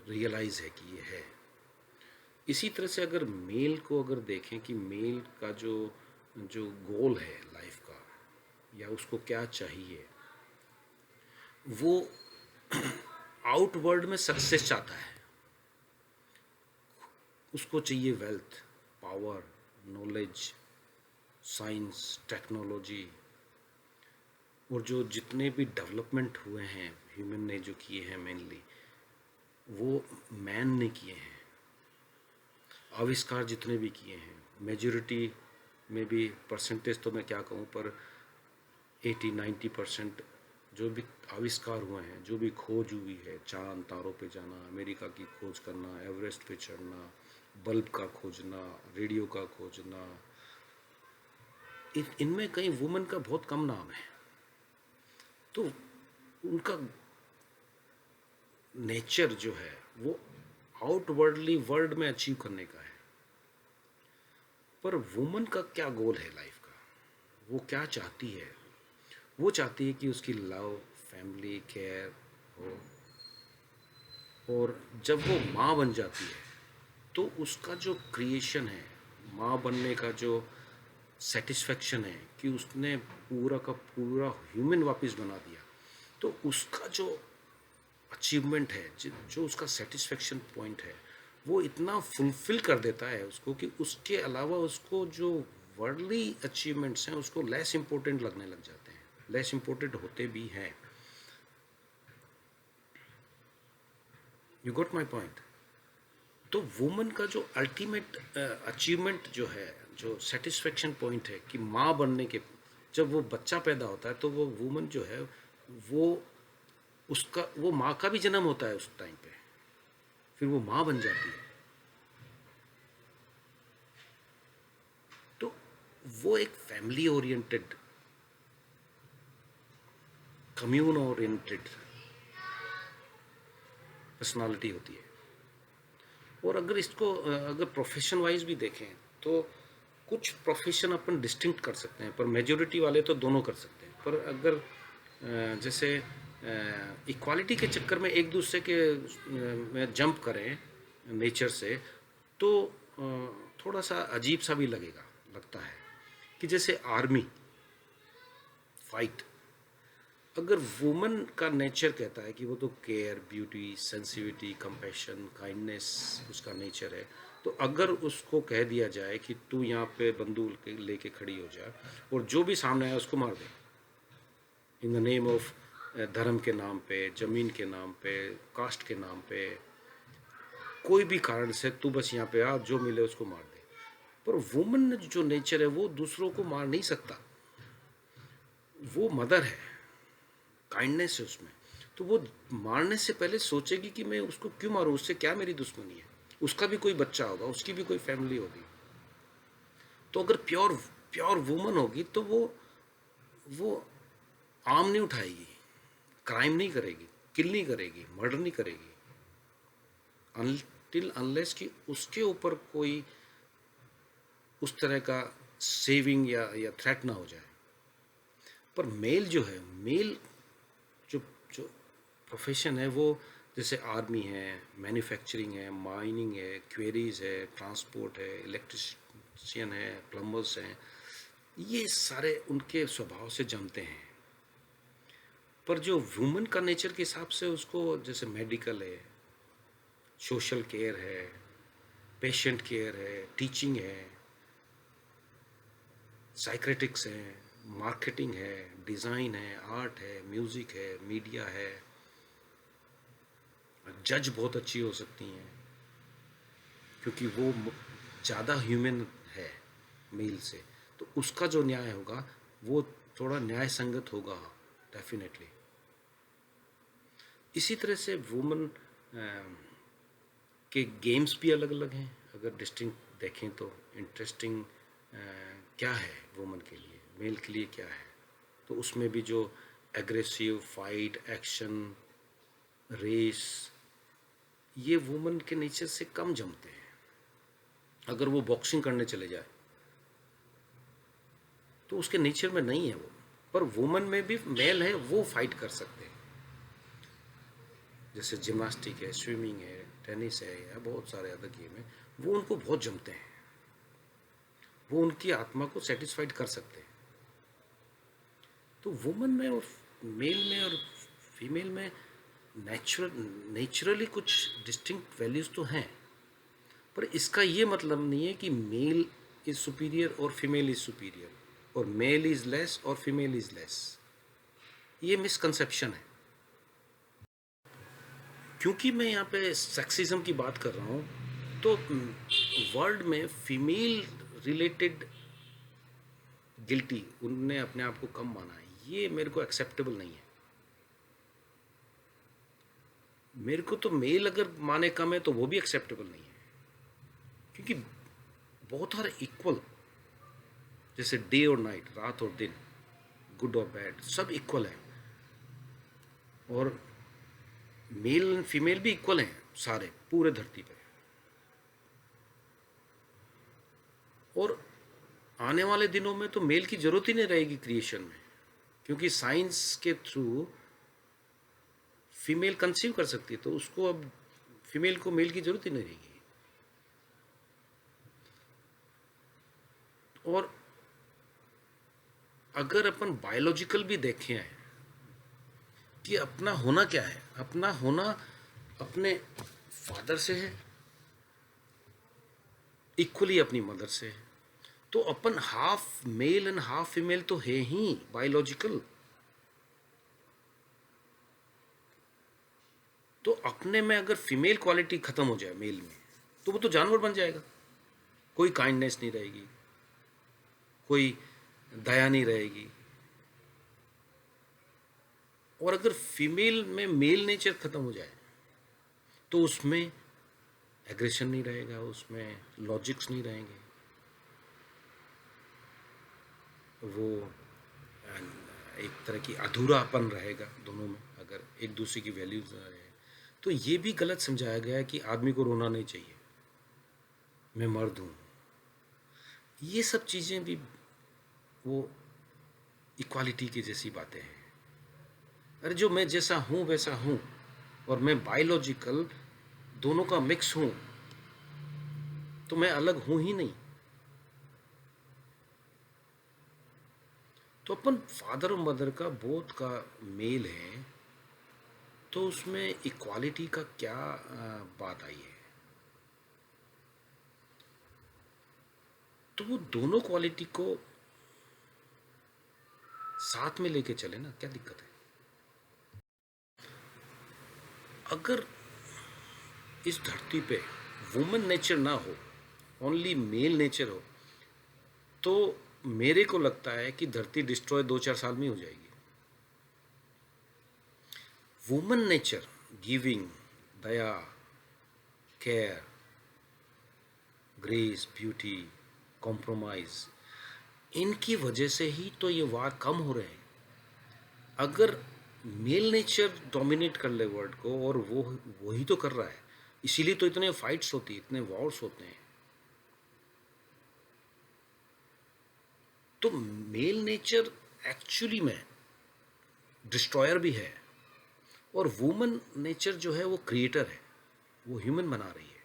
रियलाइज़ है कि ये है। इसी तरह से अगर मेल को अगर देखें कि मेल का जो जो गोल है लाइफ का, या उसको क्या चाहिए, वो आउटवर्ड में सक्सेस चाहता है। उसको चाहिए wealth, power, knowledge, science, technology. और जो जितने भी डेवलपमेंट हुए हैं ह्यूमन ने जो किए हैं, मेनली वो मैन ने किए हैं। आविष्कार जितने भी किए हैं, मेजॉरिटी में भी, परसेंटेज तो मैं क्या कहूँ, पर 80-90% जो भी आविष्कार हुए हैं, जो भी खोज हुई है, चांद तारों पे जाना, अमेरिका की खोज करना, एवरेस्ट पे चढ़ना, बल्ब का खोजना, रेडियो का खोजना, इनमें कहीं वुमेन का बहुत कम नाम है। तो उनका नेचर जो है वो आउटवर्डली वर्ल्ड में अचीव करने का है। पर वुमन का क्या गोल है लाइफ का, वो क्या चाहती है? वो चाहती है कि उसकी लव, फैमिली, केयर हो, और जब वो माँ बन जाती है तो उसका जो क्रिएशन है, माँ बनने का जो सेटिस्फेक्शन है कि उसने पूरा का पूरा ह्यूमन वापस बना दिया, तो उसका जो अचीवमेंट है, जो उसका सेटिस्फेक्शन पॉइंट है, वो इतना फुलफिल कर देता है उसको कि उसके अलावा उसको जो वर्ल्डली अचीवमेंट्स हैं उसको लेस इम्पोर्टेंट लगने लग जाते हैं, लेस इम्पोर्टेंट होते भी हैं। You got my point? तो वुमन का जो अल्टीमेट अचीवमेंट जो है, जो सेटिस्फेक्शन पॉइंट है कि माँ बनने के, जब वो बच्चा पैदा होता है तो वो वुमन जो है, वो उसका वो माँ का भी जन्म होता है उस टाइम पे, फिर वो माँ बन जाती है। तो वो एक family oriented, commune oriented personality होती है। और अगर इसको अगर प्रोफेशन वाइज भी देखें तो कुछ प्रोफेशन अपन डिस्टिंक्ट कर सकते हैं, पर मेजोरिटी वाले तो दोनों कर सकते हैं। पर अगर जैसे इक्वालिटी के चक्कर में एक दूसरे के में जंप करें नेचर से, तो थोड़ा सा अजीब सा भी लगता है कि जैसे आर्मी फाइट, अगर वुमन का नेचर कहता है कि वो तो care, beauty, sensitivity, compassion, kindness उसका नेचर है, तो अगर उसको कह दिया जाए कि तू यहाँ पे बंदूक लेके खड़ी हो जा और जो भी सामने आया उसको मार दे, इन द नेम ऑफ धर्म के नाम पे, ज़मीन के नाम पे, कास्ट के नाम पे, कोई भी कारण से तू बस यहाँ पे आ, जो मिले उसको मार दे। पर वुमन जो नेचर है वो दूसरों को मार नहीं सकता, वो मदर है, काइंडनेस है उसमें, तो वो मारने से पहले सोचेगी कि मैं उसको क्यों मारूं, उससे क्या मेरी दुश्मनी है, उसका भी कोई बच्चा होगा, उसकी भी कोई फैमिली होगी। तो अगर प्योर प्योर वुमन होगी तो वो आर्म नहीं उठाएगी, क्राइम नहीं करेगी, किल नहीं करेगी, मर्डर नहीं करेगी, अनटिल अनलेस कि उसके ऊपर कोई उस तरह का सेविंग या थ्रेट ना हो जाए। पर मेल जो है, मेल जो जो प्रोफेशन है, वो जैसे आर्मी है, मैन्युफैक्चरिंग है, माइनिंग है, क्वेरीज है, ट्रांसपोर्ट है, इलेक्ट्रिशियन है, प्लम्बर्स हैं, ये सारे उनके स्वभाव से जमते हैं। पर जो वुमन का नेचर के हिसाब से उसको जैसे मेडिकल है, सोशल केयर है, पेशेंट केयर है, टीचिंग है, साइक्रेटिक्स है, मार्केटिंग है, डिज़ाइन है, आर्ट है, म्यूज़िक है, मीडिया है, जज बहुत अच्छी हो सकती हैं क्योंकि वो ज़्यादा ह्यूमन है मेल से, तो उसका जो न्याय होगा वो थोड़ा न्याय संगत होगा डेफिनेटली। इसी तरह से वुमन के गेम्स भी अलग अलग हैं, अगर डिस्टिंक्ट देखें तो इंटरेस्टिंग क्या है वुमन के लिए, मेल के लिए क्या है, तो उसमें भी जो एग्रेसिव फाइट, एक्शन, रेस, ये वुमन के नेचर से कम जमते हैं। अगर वो बॉक्सिंग करने चले जाए तो उसके नेचर में नहीं है वो, पर वुमन में भी मेल है, वो फाइट कर सकते हैं। जैसे जिम्नास्टिक है, स्विमिंग है, टेनिस है, या बहुत सारे अदर गेम है, वो उनको बहुत जमते हैं, वो उनकी आत्मा को सेटिस्फाइड कर सकते हैं। तो वुमन में और मेल में और फीमेल में नेचुरली कुछ डिस्टिंक्ट वैल्यूज़ तो हैं, पर इसका ये मतलब नहीं है कि मेल इज़ सुपीरियर और फीमेल इज़ सुपीरियर, और मेल इज़ लेस और फीमेल इज़ लेस। ये मिसकंसेप्शन है। क्योंकि मैं यहाँ पे सेक्सिज्म की बात कर रहा हूँ, तो वर्ल्ड में फीमेल रिलेटेड गिल्टी, उनने अपने आप को कम माना है, ये मेरे को एक्सेप्टेबल नहीं है। मेरे को तो मेल अगर माने कम है तो वो भी एक्सेप्टेबल नहीं है, क्योंकि बहुत सारे इक्वल, जैसे डे और नाइट, रात और दिन, गुड और बैड, सब इक्वल है, और मेल फीमेल भी इक्वल हैं सारे पूरे धरती पे। और आने वाले दिनों में तो मेल की जरूरत ही नहीं रहेगी क्रिएशन में, क्योंकि साइंस के थ्रू फीमेल कंसीव कर सकती है, तो उसको अब फीमेल को मेल की जरूरत ही नहीं रहेगी। और अगर अपन बायोलॉजिकल भी देखें हैं कि अपना होना क्या है, अपना होना अपने फादर से है, इक्वली अपनी मदर से है। तो अपन half male and half female तो है ही बायोलॉजिकल। तो अपने में अगर फीमेल क्वालिटी खत्म हो जाए मेल में, तो वो तो जानवर बन जाएगा। कोई काइंडनेस नहीं रहेगी, कोई दया नहीं रहेगी। और अगर फीमेल में मेल नेचर खत्म हो जाए तो उसमें एग्रेशन नहीं रहेगा, उसमें लॉजिक्स नहीं रहेंगे, वो एक तरह की अधूरापन रहेगा दोनों में अगर एक दूसरे की वैल्यूज ना रहे। तो ये भी गलत समझाया गया है कि आदमी को रोना नहीं चाहिए, मैं मर्द हूँ। ये सब चीज़ें भी वो इक्वालिटी की जैसी बातें हैं। अरे जो मैं जैसा हूँ वैसा हूँ, और मैं बायोलॉजिकल दोनों का मिक्स हूँ, तो मैं अलग हूँ ही नहीं। तो अपन फादर और मदर का बोथ का मेल है, तो उसमें इक्वालिटी का क्या बात आई है? तो वो दोनों क्वालिटी को साथ में लेके चले ना, क्या दिक्कत है? अगर इस धरती पे वुमेन नेचर ना हो, ओनली मेल नेचर हो, तो मेरे को लगता है कि धरती डिस्ट्रॉय 2-4 साल में हो जाएगी। वुमेन नेचर, गिविंग, दया, केयर, ग्रेस, ब्यूटी, कॉम्प्रोमाइज, इनकी वजह से ही तो ये वार कम हो रहे हैं। अगर मेल नेचर डोमिनेट कर ले वर्ल्ड को, और वो वही तो कर रहा है, इसीलिए तो इतने फाइट्स होती है, इतने वॉर्स होते हैं। तो मेल नेचर एक्चुअली में डिस्ट्रॉयर भी है, और वुमन नेचर जो है वो क्रिएटर है। वो ह्यूमन बना रही है,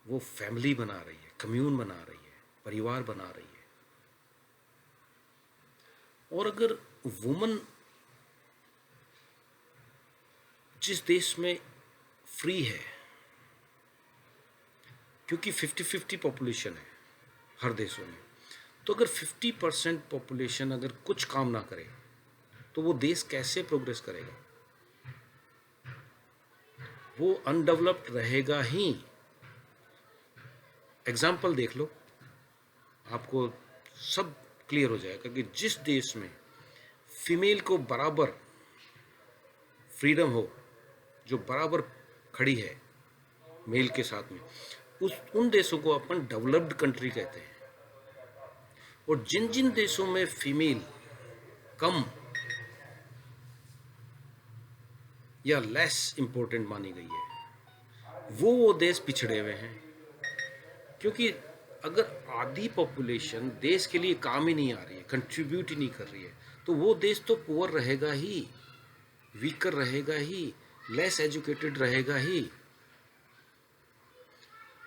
वो फैमिली बना रही है, कम्यून बना रही है, परिवार बना रही है। और अगर वुमन जिस देश में फ्री है, क्योंकि 50-50 पॉपुलेशन है हर देशों में, तो अगर 50% पॉपुलेशन अगर कुछ काम ना करे तो वो देश कैसे प्रोग्रेस करेगा? वो अनडेवलप्ड रहेगा ही। एग्जाम्पल देख लो, आपको सब क्लियर हो जाएगा कि जिस देश में फीमेल को बराबर फ्रीडम हो, जो बराबर खड़ी है मेल के साथ में, उन देशों को अपन डेवलप्ड कंट्री कहते हैं। और जिन जिन देशों में फीमेल कम या लेस इंपॉर्टेंट मानी गई है, वो देश पिछड़े हुए हैं। क्योंकि अगर आधी पॉपुलेशन देश के लिए काम ही नहीं आ रही है, कंट्रीब्यूट ही नहीं कर रही है, तो वो देश तो पुअर रहेगा ही, वीकर रहेगा ही, लेस एजुकेटेड रहेगा ही,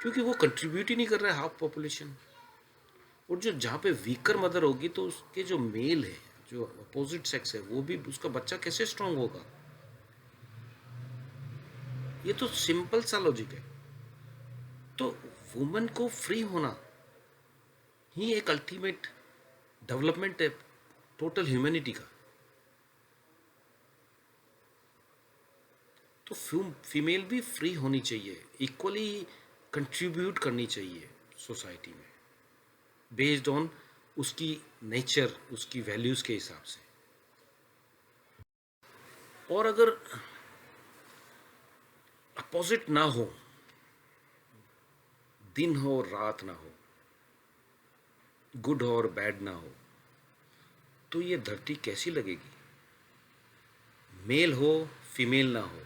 क्योंकि वो कंट्रीब्यूट ही नहीं कर रहा है हाफ पॉपुलेशन। और जो जहाँ पे वीकर मदर होगी, तो उसके जो मेल है, जो अपोजिट सेक्स है, वो भी, उसका बच्चा कैसे स्ट्रांग होगा? ये तो सिंपल सा लॉजिक है। तो वुमेन को फ्री होना ही एक अल्टीमेट डेवलपमेंट है टोटल ह्यूमैनिटी का। तो फीमेल भी फ्री होनी चाहिए, इक्वली कंट्रीब्यूट करनी चाहिए सोसाइटी में, बेस्ड ऑन उसकी नेचर, उसकी वैल्यूज के हिसाब से। और अगर अपोजिट ना हो, दिन हो और रात ना हो, गुड हो और बैड ना हो, तो ये धरती कैसी लगेगी? मेल हो फीमेल ना हो,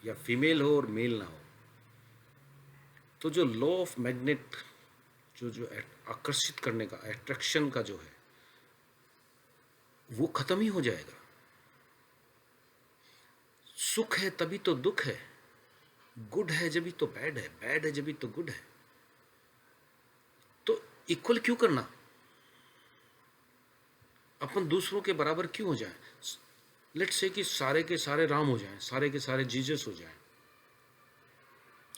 या फीमेल हो और मेल ना हो, तो जो लॉ ऑफ मैग्नेट, जो आकर्षित करने का, अट्रैक्शन का जो है, वो खत्म ही हो जाएगा। सुख है तभी तो दुख है, गुड है जब भी तो बैड है, बैड है जब भी तो गुड है। तो इक्वल क्यों करना? अपन दूसरों के बराबर क्यों हो जाए? लेट्स से कि सारे के सारे राम हो जाएं, सारे के सारे जीसस हो जाएं,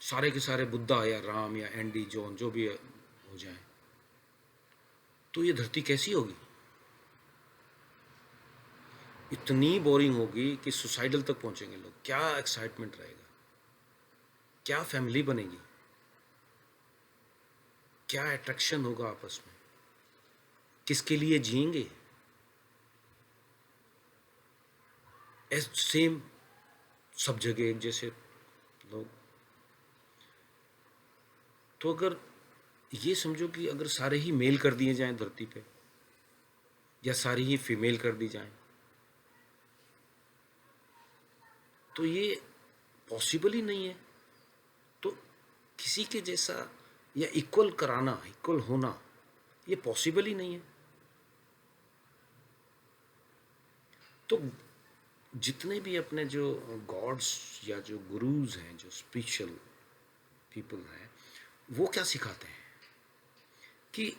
सारे के सारे बुद्धा या राम या एंडी जॉन जो भी हो जाएं, तो ये धरती कैसी होगी? इतनी बोरिंग होगी कि सुसाइडल तक पहुंचेंगे लोग। क्या एक्साइटमेंट रहेगा, क्या फैमिली बनेगी, क्या अट्रैक्शन होगा आपस में, किसके लिए जिएंगे? सेम सब जगह एक जैसे लोग। तो अगर ये समझो कि अगर सारे ही मेल कर दिए जाएं धरती पे, या सारी ही फीमेल कर दी जाएं, तो ये पॉसिबल ही नहीं है। तो किसी के जैसा या इक्वल कराना, इक्वल होना, ये पॉसिबल ही नहीं है। तो जितने भी अपने जो गॉड्स या जो गुरुज हैं, जो स्पिरिचुअल पीपल हैं, वो क्या सिखाते हैं कि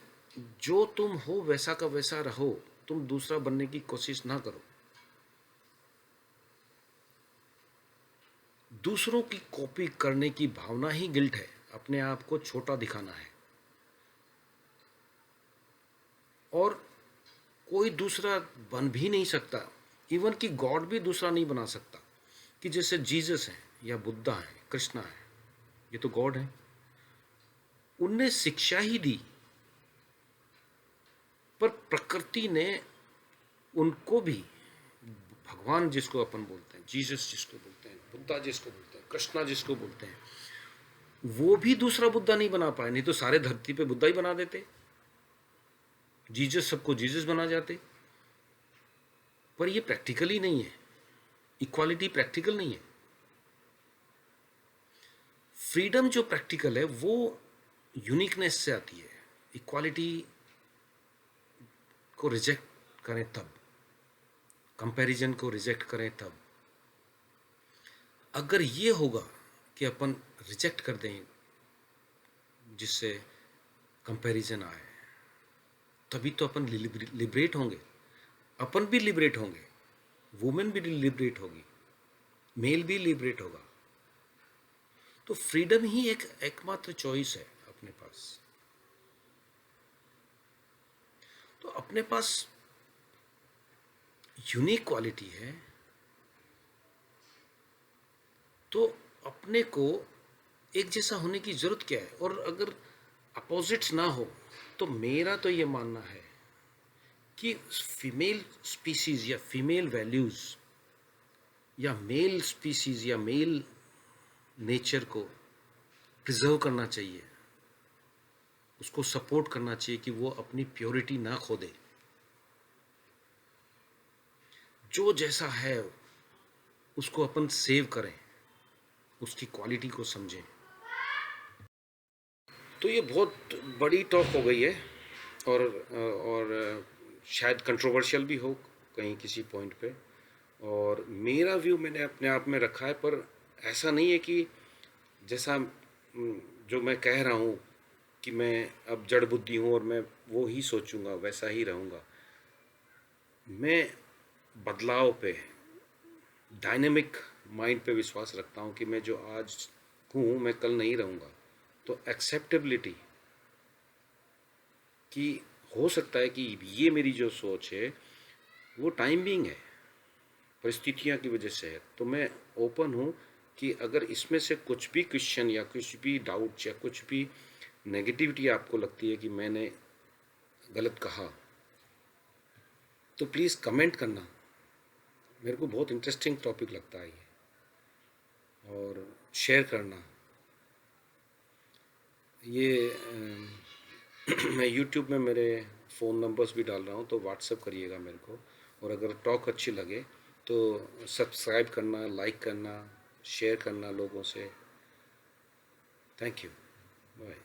जो तुम हो वैसा का वैसा रहो, तुम दूसरा बनने की कोशिश ना करो। दूसरों की कॉपी करने की भावना ही गिल्ट है, अपने आप को छोटा दिखाना है। और कोई दूसरा बन भी नहीं सकता, इवन कि गॉड भी दूसरा नहीं बना सकता। कि जैसे जीसस हैं या बुद्धा हैं, कृष्णा है, ये तो गॉड हैं। उनने शिक्षा ही दी, पर प्रकृति ने उनको भी, भगवान जिसको अपन बोलते हैं, जीसस जिसको बोलते हैं, बुद्धा जिसको बोलते हैं, कृष्णा जिसको बोलते हैं, वो भी दूसरा बुद्धा नहीं बना पाए। नहीं तो सारे धरती पे बुद्धा ही बना देते, जीसस सबको जीसस बना जाते। पर ये प्रैक्टिकल ही नहीं है, इक्वालिटी प्रैक्टिकल नहीं है। फ्रीडम जो प्रैक्टिकल है वो यूनिकनेस से आती है। इक्वालिटी को रिजेक्ट करें तब, कंपैरिजन को रिजेक्ट करें तब। अगर ये होगा कि अपन रिजेक्ट कर दें जिससे कंपैरिजन आए, तभी तो अपन लिबरेट होंगे। अपन भी लिबरेट होंगे, वुमेन भी लिबरेट होगी, मेल भी लिबरेट होगा। तो फ्रीडम ही एक एकमात्र चॉइस है अपने पास। तो अपने पास यूनिक क्वालिटी है, तो अपने को एक जैसा होने की जरूरत क्या है? और अगर अपोजिट्स ना हो, तो मेरा तो ये मानना है कि फीमेल स्पीसीज या फीमेल वैल्यूज या मेल स्पीसीज या मेल नेचर को प्रिजर्व करना चाहिए, उसको सपोर्ट करना चाहिए कि वो अपनी प्योरिटी ना खो दे। जो जैसा है उसको अपन सेव करें, उसकी क्वालिटी को समझें। तो ये बहुत बड़ी टॉक हो गई है, और शायद कंट्रोवर्शियल भी हो कहीं किसी पॉइंट पे। और मेरा व्यू मैंने अपने आप में रखा है, पर ऐसा नहीं है कि जैसा जो मैं कह रहा हूँ कि मैं अब जड़ बुद्धि हूँ और मैं वो ही सोचूंगा, वैसा ही रहूँगा। मैं बदलाव पे, डायनेमिक माइंड पे विश्वास रखता हूँ कि मैं जो आज हूँ मैं कल नहीं रहूँगा। तो एक्सेप्टेबिलिटी कि हो सकता है कि ये मेरी जो सोच है वो टाइम बीइंग है, परिस्थितियाँ की वजह से है। तो मैं ओपन हूँ कि अगर इसमें से कुछ भी क्वेश्चन या कुछ भी डाउट या कुछ भी नेगेटिविटी आपको लगती है कि मैंने गलत कहा, तो प्लीज़ कमेंट करना। मेरे को बहुत इंटरेस्टिंग टॉपिक लगता है ये, और शेयर करना ये मैं यूट्यूब में मेरे फ़ोन नंबर्स भी डाल रहा हूँ, तो व्हाट्सअप करिएगा मेरे को। और अगर टॉक अच्छी लगे तो सब्सक्राइब करना, लाइक करना, शेयर करना लोगों से। Thank you, bye.